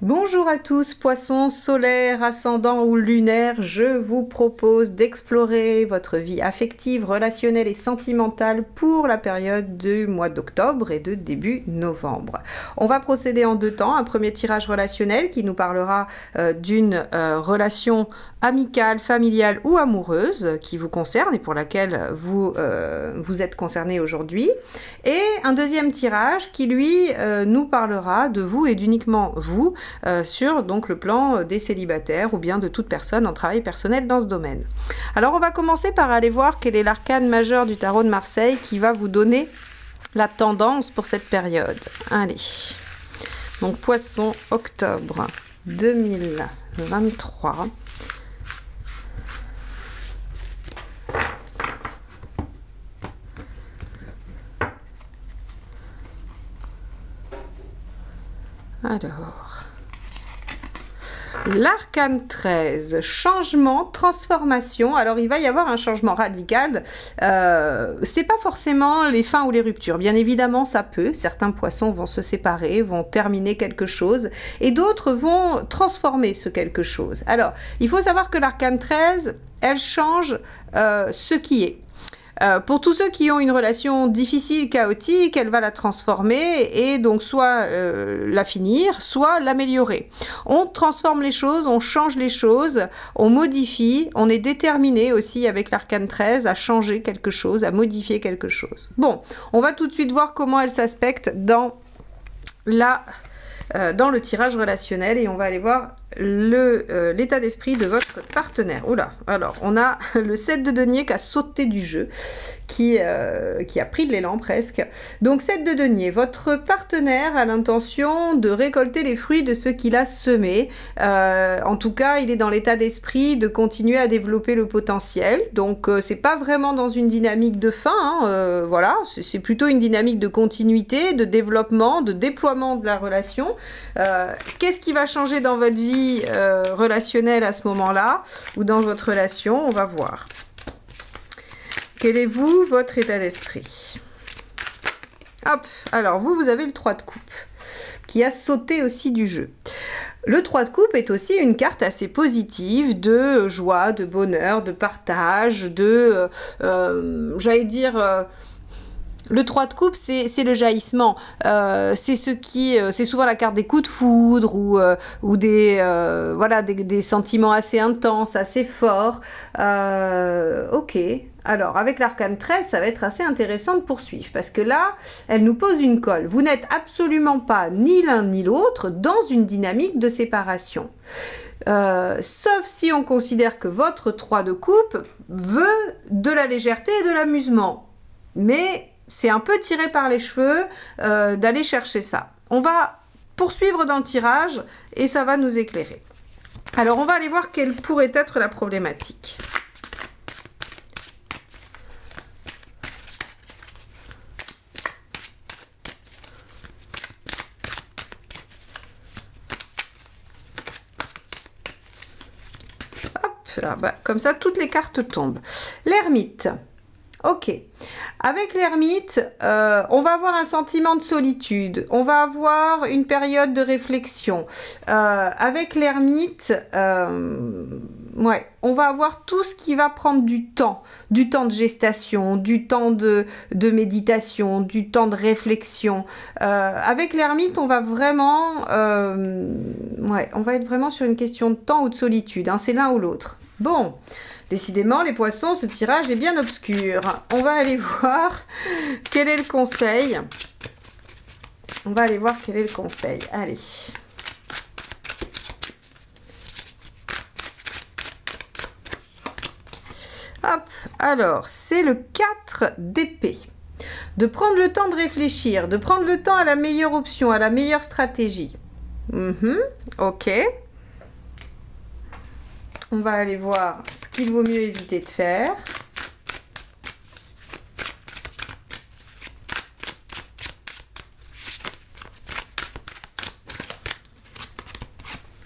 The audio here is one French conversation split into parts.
Bonjour à tous, poissons solaires, ascendants ou lunaires, je vous propose d'explorer votre vie affective, relationnelle et sentimentale pour la période du mois d'octobre et de début novembre. On va procéder en deux temps, un premier tirage relationnel qui nous parlera d'une relation amicale, familiale ou amoureuse qui vous concerne et pour laquelle vous êtes concerné aujourd'hui, et un deuxième tirage qui lui nous parlera de vous et d'uniquement vous sur donc le plan des célibataires ou bien de toute personne en travail personnel dans ce domaine. Alors on va commencer par aller voir quel est l'arcane majeur du tarot de Marseille qui va vous donner la tendance pour cette période. Allez, donc Poisson, octobre 2023. Alors, l'arcane 13, changement, transformation. Alors, il va y avoir un changement radical. C'est pas forcément les fins ou les ruptures. Bien évidemment, ça peut. Certains poissons vont se séparer, vont terminer quelque chose, et d'autres vont transformer ce quelque chose. Alors, il faut savoir que l'arcane 13, elle change ce qui est. Pour tous ceux qui ont une relation difficile, chaotique, elle va la transformer et donc soit la finir, soit l'améliorer. On transforme les choses, on change les choses, on modifie, on est déterminé aussi avec l'arcane 13 à changer quelque chose, à modifier quelque chose. Bon, on va tout de suite voir comment elle s'aspecte dans le tirage relationnel et on va aller voir l'état d'esprit de votre partenaire. Oula, alors on a le 7 de denier qui a sauté du jeu, qui a pris de l'élan presque. Donc 7 de denier, votre partenaire a l'intention de récolter les fruits de ce qu'il a semé. En tout cas, il est dans l'état d'esprit de continuer à développer le potentiel. Donc c'est pas vraiment dans une dynamique de fin, hein, voilà, c'est plutôt une dynamique de continuité, de développement, de déploiement de la relation. Qu'est-ce qui va changer dans votre vie relationnelle à ce moment-là ou dans votre relation? On va voir. Quel est votre état d'esprit? Hop, alors vous avez le 3 de coupe qui a sauté aussi du jeu. Le 3 de coupe est aussi une carte assez positive de joie, de bonheur, de partage, de, j'allais dire... Le 3 de coupe, c'est le jaillissement. C'est souvent la carte des coups de foudre ou des sentiments assez intenses, assez forts. Ok. Alors, avec l'arcane 13, ça va être assez intéressant de poursuivre parce que là, elle nous pose une colle. Vous n'êtes absolument pas ni l'un ni l'autre dans une dynamique de séparation. Sauf si on considère que votre 3 de coupe veut de la légèreté et de l'amusement. Mais c'est un peu tiré par les cheveux d'aller chercher ça. On va poursuivre dans le tirage et ça va nous éclairer. Alors, on va aller voir quelle pourrait être la problématique. Hop, là, bah, comme ça, toutes les cartes tombent. L'ermite. Ok, avec l'ermite, on va avoir un sentiment de solitude, on va avoir une période de réflexion. Avec l'ermite, ouais, on va avoir tout ce qui va prendre du temps de gestation, du temps de méditation, du temps de réflexion. Avec l'ermite, on va vraiment, ouais, on va être vraiment sur une question de temps ou de solitude, hein, c'est l'un ou l'autre. Bon. Décidément, les poissons, ce tirage est bien obscur. On va aller voir quel est le conseil. On va aller voir quel est le conseil. Allez. Hop, alors, c'est le 4 d'épée. De prendre le temps de réfléchir, de prendre le temps à la meilleure option, à la meilleure stratégie. Ok. On va aller voir ce qu'il vaut mieux éviter de faire.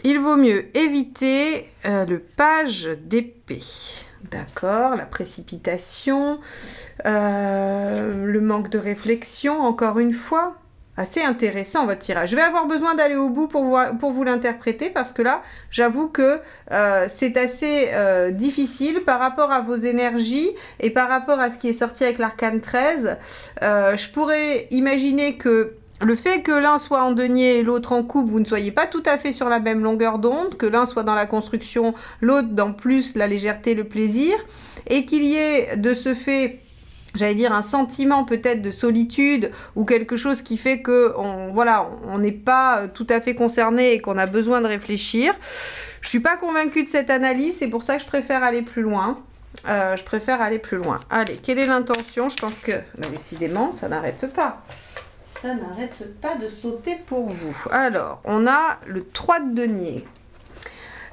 Il vaut mieux éviter le page d'épée. D'accord, la précipitation, le manque de réflexion, encore une fois. Assez intéressant votre tirage. Je vais avoir besoin d'aller au bout pour vous l'interpréter parce que là, j'avoue que c'est assez difficile par rapport à vos énergies et par rapport à ce qui est sorti avec l'arcane 13. Je pourrais imaginer que le fait que l'un soit en denier et l'autre en coupe, vous ne soyez pas tout à fait sur la même longueur d'onde, que l'un soit dans la construction, l'autre dans plus la légèreté, le plaisir, et qu'il y ait de ce fait... j'allais dire un sentiment peut-être de solitude ou quelque chose qui fait que on n'est pas tout à fait concerné et qu'on a besoin de réfléchir. Je suis pas convaincue de cette analyse, c'est pour ça que je préfère aller plus loin. Allez, quelle est l'intention? Je pense que, décidément, ça n'arrête pas. Ça n'arrête pas de sauter pour vous. Alors, on a le 3 de denier.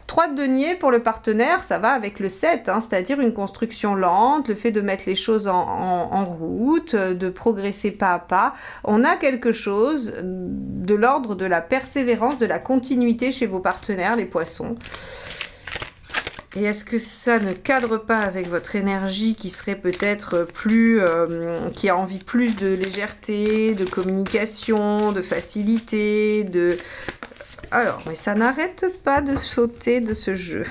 3 de denier pour le partenaire, ça va avec le 7, hein, c'est-à-dire une construction lente, le fait de mettre les choses en route, de progresser pas à pas. On a quelque chose de l'ordre de la persévérance, de la continuité chez vos partenaires, les poissons. Et est-ce que ça ne cadre pas avec votre énergie qui serait peut-être plus... qui a envie plus de légèreté, de communication, de facilité, de... Alors, mais ça n'arrête pas de sauter de ce jeu.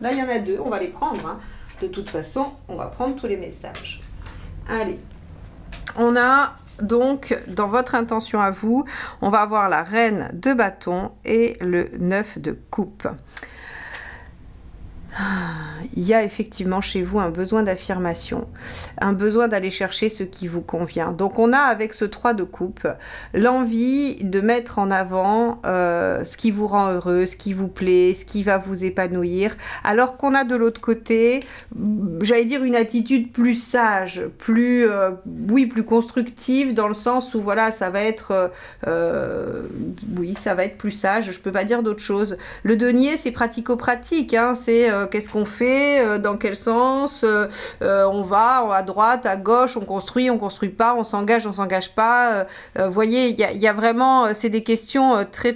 Là, il y en a deux, on va les prendre. Hein. De toute façon, on va prendre tous les messages. Allez, on a donc, dans votre intention à vous, on va avoir la reine de bâton et le 9 de coupe. Il y a effectivement chez vous un besoin d'affirmation, un besoin d'aller chercher ce qui vous convient. Donc on a avec ce 3 de coupe l'envie de mettre en avant ce qui vous rend heureux, ce qui vous plaît, ce qui va vous épanouir, alors qu'on a de l'autre côté, j'allais dire une attitude plus sage, plus constructive, dans le sens où voilà, ça va être ça va être plus sage, je peux pas dire d'autre chose. Le denier, c'est pratico-pratique, hein, c'est qu'est-ce qu'on fait, dans quel sens, on va à droite, à gauche, on construit pas, on s'engage pas. Vous voyez, il y a vraiment, c'est des questions très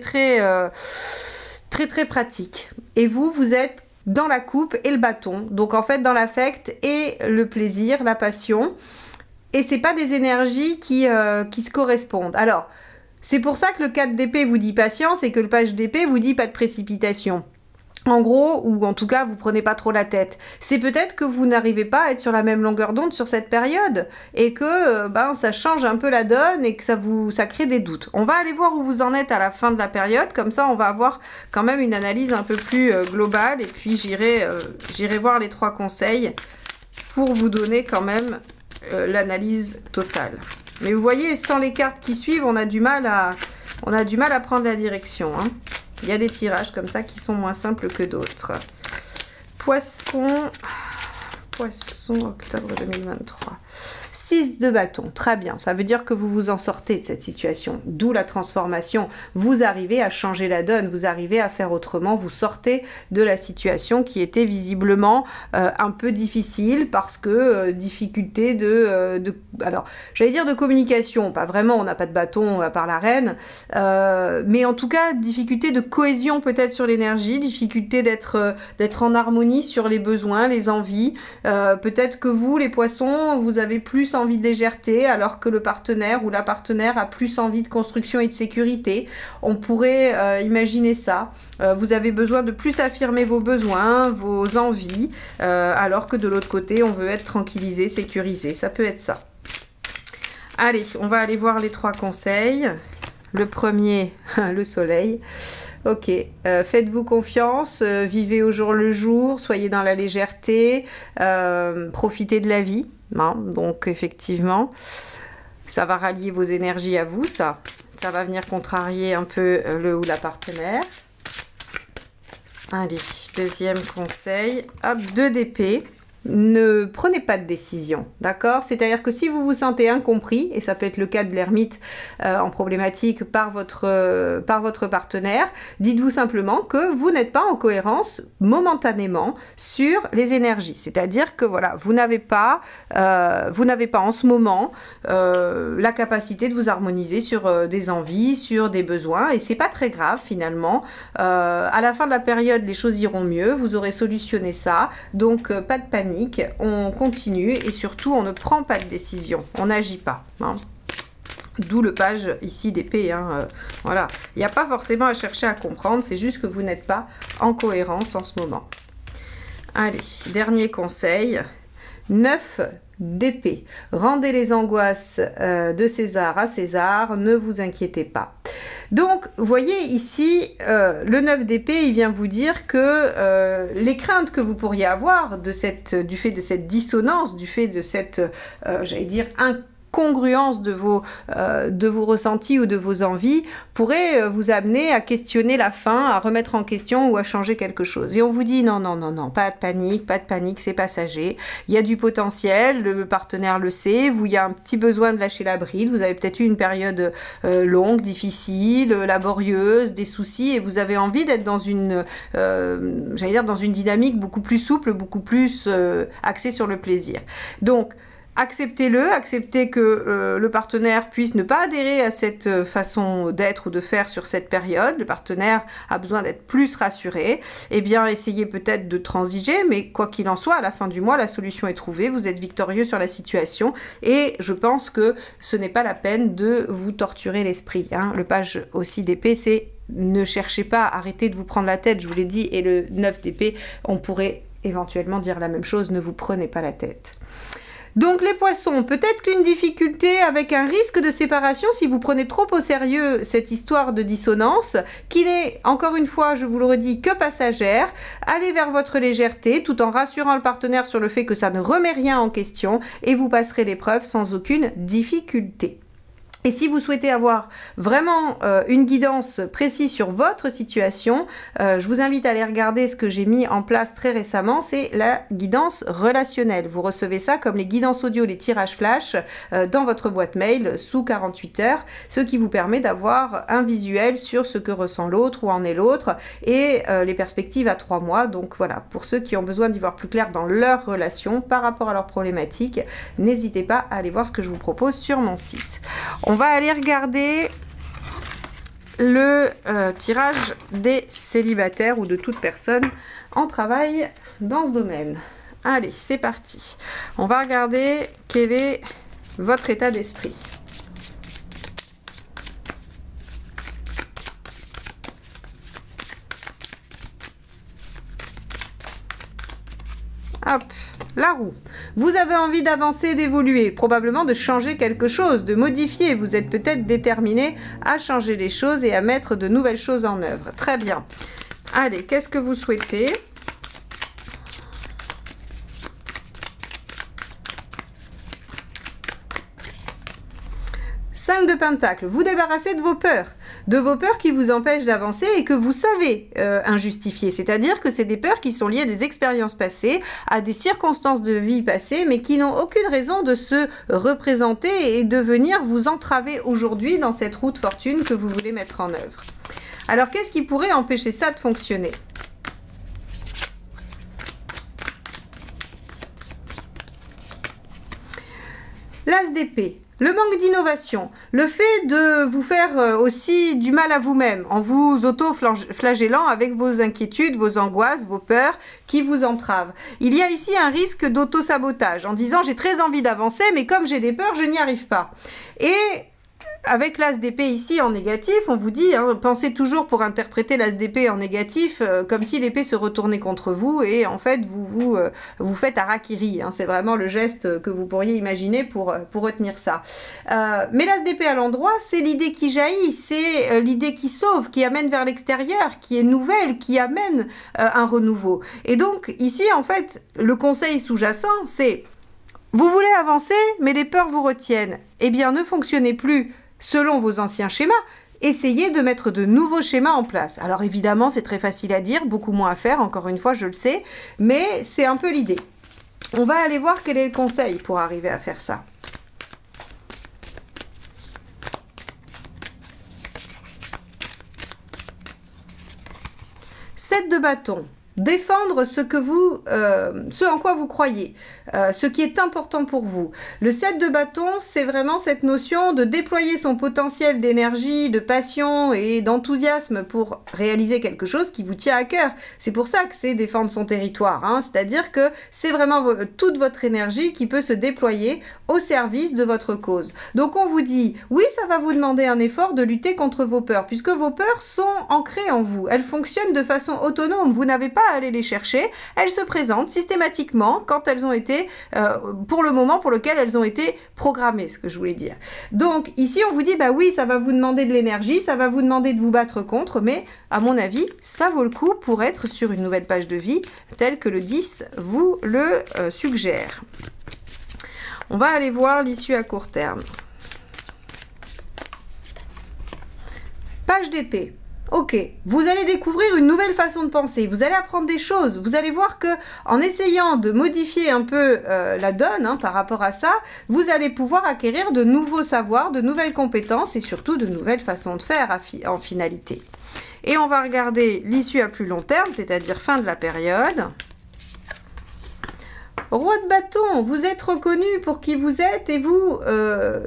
pratiques. Et vous êtes dans la coupe et le bâton, donc en fait dans l'affect et le plaisir, la passion. Et c'est pas des énergies qui se correspondent. Alors, c'est pour ça que le 4 d'épée vous dit patience et que le page d'épée vous dit pas de précipitation. En gros, ou en tout cas, vous prenez pas trop la tête. C'est peut-être que vous n'arrivez pas à être sur la même longueur d'onde sur cette période et que ça change un peu la donne et que ça crée des doutes. On va aller voir où vous en êtes à la fin de la période, comme ça on va avoir quand même une analyse un peu plus globale et puis j'irai voir les 3 conseils pour vous donner quand même l'analyse totale. Mais vous voyez, sans les cartes qui suivent, on a du mal à prendre la direction, hein. Il y a des tirages comme ça qui sont moins simples que d'autres. Poisson, octobre 2023. 6 de bâton, très bien. Ça veut dire que vous vous en sortez de cette situation. D'où la transformation. Vous arrivez à changer la donne, vous arrivez à faire autrement. Vous sortez de la situation qui était visiblement un peu difficile parce que difficulté alors, j'allais dire de communication. Pas vraiment, on n'a pas de bâton à part la reine. Mais en tout cas, difficulté de cohésion peut-être sur l'énergie, difficulté d'être en harmonie sur les besoins, les envies. Peut-être que vous, les poissons, vous avez plus envie de légèreté alors que le partenaire ou la partenaire a plus envie de construction et de sécurité. On pourrait imaginer ça. Vous avez besoin de plus affirmer vos besoins, vos envies, alors que de l'autre côté, on veut être tranquillisé, sécurisé. Ça peut être ça. Allez, on va aller voir les 3 conseils. Le premier, le soleil. Ok, faites-vous confiance, vivez au jour le jour, soyez dans la légèreté, profitez de la vie. Hein, donc effectivement, ça va rallier vos énergies à vous, ça va venir contrarier un peu le ou la partenaire. Allez, deuxième conseil, hop, 2 d'épée. ne prenez pas de décision, d'accord? C'est-à-dire que si vous vous sentez incompris, et ça peut être le cas de l'ermite en problématique par votre partenaire, dites-vous simplement que vous n'êtes pas en cohérence momentanément sur les énergies. C'est-à-dire que voilà, vous n'avez pas en ce moment la capacité de vous harmoniser sur des envies, sur des besoins, et c'est pas très grave finalement. À la fin de la période, les choses iront mieux, vous aurez solutionné ça, donc pas de panique. On continue et surtout on ne prend pas de décision, on n'agit pas. Hein. D'où le page ici d'épée. Hein. Voilà, il n'y a pas forcément à chercher à comprendre, c'est juste que vous n'êtes pas en cohérence en ce moment. Allez, dernier conseil, 9 d'épée. Rendez les angoisses de César à César, ne vous inquiétez pas. Donc, vous voyez ici, le 9 d'épée, il vient vous dire que les craintes que vous pourriez avoir du fait de cette dissonance, du fait de cette, j'allais dire, incongruence de vos ressentis ou de vos envies pourrait vous amener à questionner la fin, à remettre en question ou à changer quelque chose. Et on vous dit non, non, non, non, pas de panique, c'est passager. Il y a du potentiel, le partenaire le sait, il y a un petit besoin de lâcher la bride, vous avez peut-être eu une période longue, difficile, laborieuse, des soucis, et vous avez envie d'être dans une, j'allais dire, dans une dynamique beaucoup plus souple, beaucoup plus axée sur le plaisir. Donc, acceptez-le, acceptez que le partenaire puisse ne pas adhérer à cette façon d'être ou de faire sur cette période. Le partenaire a besoin d'être plus rassuré. Eh bien, essayez peut-être de transiger, mais quoi qu'il en soit, à la fin du mois, la solution est trouvée. Vous êtes victorieux sur la situation et je pense que ce n'est pas la peine de vous torturer l'esprit. Hein. Le page aussi d'épée, c'est ne cherchez pas, arrêtez de vous prendre la tête, je vous l'ai dit, et le 9 d'épée, on pourrait éventuellement dire la même chose, ne vous prenez pas la tête. Donc les poissons, peut-être qu'une difficulté avec un risque de séparation si vous prenez trop au sérieux cette histoire de dissonance, qui n'est, encore une fois, je vous le redis, que passagère. Allez vers votre légèreté tout en rassurant le partenaire sur le fait que ça ne remet rien en question et vous passerez l'épreuve sans aucune difficulté. Et si vous souhaitez avoir vraiment une guidance précise sur votre situation, je vous invite à aller regarder ce que j'ai mis en place très récemment, c'est la guidance relationnelle. Vous recevez ça comme les guidances audio, les tirages flash dans votre boîte mail sous 48 heures, ce qui vous permet d'avoir un visuel sur ce que ressent l'autre, où en est l'autre, et les perspectives à 3 mois. Donc voilà, pour ceux qui ont besoin d'y voir plus clair dans leur relation par rapport à leurs problématiques, n'hésitez pas à aller voir ce que je vous propose sur mon site. On va aller regarder le tirage des célibataires ou de toute personne en travail dans ce domaine. Allez, c'est parti. On va regarder quel est votre état d'esprit. Hop, la roue. Vous avez envie d'avancer, d'évoluer, probablement de changer quelque chose, de modifier. Vous êtes peut-être déterminé à changer les choses et à mettre de nouvelles choses en œuvre. Très bien. Allez, qu'est-ce que vous souhaitez ? Cinq de Pentacles, vous débarrassez de vos peurs qui vous empêchent d'avancer et que vous savez injustifier. C'est-à-dire que c'est des peurs qui sont liées à des expériences passées, à des circonstances de vie passées, mais qui n'ont aucune raison de se représenter et de venir vous entraver aujourd'hui dans cette roue de fortune que vous voulez mettre en œuvre. Alors, qu'est-ce qui pourrait empêcher ça de fonctionner ? L'As d'épée. Le manque d'innovation, le fait de vous faire aussi du mal à vous-même en vous auto-flagellant avec vos inquiétudes, vos angoisses, vos peurs qui vous entravent. Il y a ici un risque d'auto-sabotage en disant j'ai très envie d'avancer mais comme j'ai des peurs je n'y arrive pas. Et avec l'As d'épée ici en négatif, on vous dit, hein, pensez toujours pour interpréter l'As d'épée en négatif, comme si l'épée se retournait contre vous et en fait vous faites harakiri. Hein, c'est vraiment le geste que vous pourriez imaginer pour retenir ça. Mais l'As d'épée à l'endroit, c'est l'idée qui jaillit, c'est l'idée qui sauve, qui amène vers l'extérieur, qui est nouvelle, qui amène un renouveau. Et donc ici, en fait, le conseil sous-jacent, c'est vous voulez avancer, mais les peurs vous retiennent. Eh bien, ne fonctionnez plus selon vos anciens schémas, essayez de mettre de nouveaux schémas en place. Alors évidemment, c'est très facile à dire, beaucoup moins à faire, encore une fois, je le sais, mais c'est un peu l'idée. On va aller voir quel est le conseil pour arriver à faire ça. Sept de bâton. Défendre ce en quoi vous croyez, ce qui est important pour vous. Le 7 de bâton, c'est vraiment cette notion de déployer son potentiel d'énergie, de passion et d'enthousiasme pour réaliser quelque chose qui vous tient à cœur. C'est pour ça que c'est défendre son territoire, hein. C'est-à-dire que c'est vraiment toute votre énergie qui peut se déployer au service de votre cause. Donc on vous dit, oui, ça va vous demander un effort de lutter contre vos peurs, puisque vos peurs sont ancrées en vous. Elles fonctionnent de façon autonome. Vous n'avez pas à aller les chercher. Elles se présentent systématiquement quand elles ont été, pour le moment pour lequel elles ont été programmées, ce que je voulais dire. Donc ici on vous dit, bah oui, ça va vous demander de l'énergie, ça va vous demander de vous battre contre, mais à mon avis, ça vaut le coup pour être sur une nouvelle page de vie, telle que le 10 vous le suggère. On va aller voir l'issue à court terme. Page d'épée. Ok, vous allez découvrir une nouvelle façon de penser, vous allez apprendre des choses, vous allez voir que en essayant de modifier un peu la donne, hein, par rapport à ça, vous allez pouvoir acquérir de nouveaux savoirs, de nouvelles compétences et surtout de nouvelles façons de faire en finalité. Et on va regarder l'issue à plus long terme, c'est-à-dire fin de la période. Roi de bâton, vous êtes reconnu pour qui vous êtes et vous,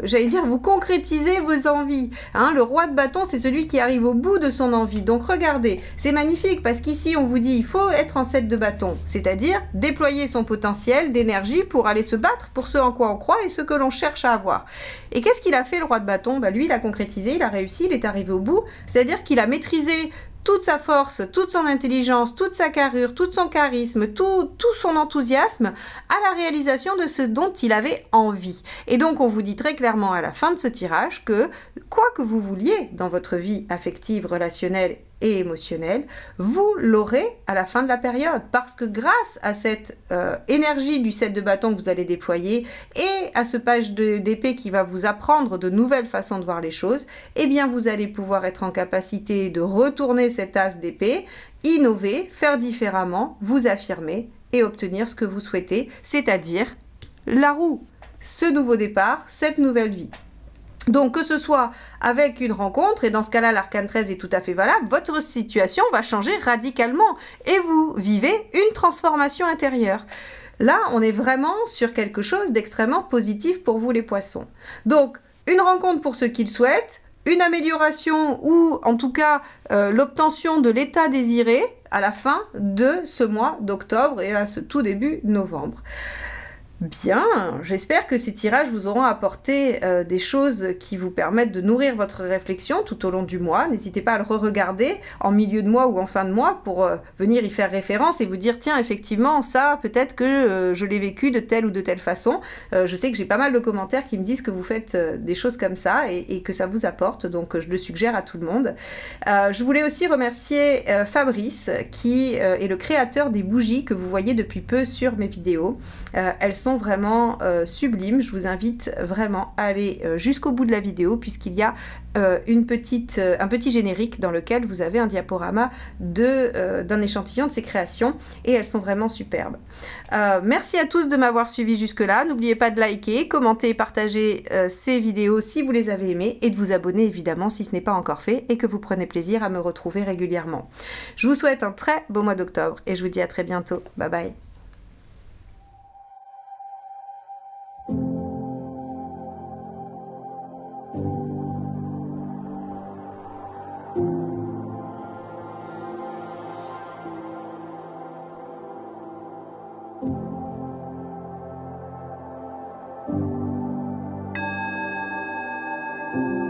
j'allais dire, vous concrétisez vos envies. Hein, le roi de bâton, c'est celui qui arrive au bout de son envie. Donc regardez, c'est magnifique parce qu'ici, on vous dit, il faut être en 7 de bâton. C'est-à-dire déployer son potentiel d'énergie pour aller se battre pour ce en quoi on croit et ce que l'on cherche à avoir. Et qu'est-ce qu'il a fait, le roi de bâton? Bah, lui, il a concrétisé, il a réussi, il est arrivé au bout. C'est-à-dire qu'il a maîtrisé toute sa force, toute son intelligence, toute sa carrure, tout son charisme, tout son enthousiasme à la réalisation de ce dont il avait envie. Et donc on vous dit très clairement à la fin de ce tirage que quoi que vous vouliez dans votre vie affective, relationnelle et émotionnelle, vous l'aurez à la fin de la période. Parce que grâce à cette énergie du 7 de bâton que vous allez déployer et à ce page d'épée qui va vous apprendre de nouvelles façons de voir les choses, eh bien vous allez pouvoir être en capacité de retourner cet as d'épée, innover, faire différemment, vous affirmer et obtenir ce que vous souhaitez, c'est-à-dire la roue, ce nouveau départ, cette nouvelle vie. Donc que ce soit avec une rencontre, et dans ce cas-là l'arcane 13 est tout à fait valable, votre situation va changer radicalement et vous vivez une transformation intérieure. Là, on est vraiment sur quelque chose d'extrêmement positif pour vous les poissons. Donc, une rencontre pour ceux qui le souhaitent, une amélioration ou en tout cas l'obtention de l'état désiré à la fin de ce mois d'octobre et à ce tout début novembre. Bien, j'espère que ces tirages vous auront apporté des choses qui vous permettent de nourrir votre réflexion tout au long du mois. N'hésitez pas à le re-regarder en milieu de mois ou en fin de mois pour venir y faire référence et vous dire tiens effectivement ça peut-être que je l'ai vécu de telle ou de telle façon. Je sais que j'ai pas mal de commentaires qui me disent que vous faites des choses comme ça et que ça vous apporte, donc je le suggère à tout le monde. Je voulais aussi remercier Fabrice qui est le créateur des bougies que vous voyez depuis peu sur mes vidéos. Elles sont vraiment sublimes. Je vous invite vraiment à aller jusqu'au bout de la vidéo puisqu'il y a un petit générique dans lequel vous avez un diaporama d'un échantillon de ces créations et elles sont vraiment superbes. Merci à tous de m'avoir suivi jusque là. N'oubliez pas de liker, commenter et partager ces vidéos si vous les avez aimées et de vous abonner évidemment si ce n'est pas encore fait et que vous prenez plaisir à me retrouver régulièrement. Je vous souhaite un très beau mois d'octobre et je vous dis à très bientôt. Bye bye. Thank you.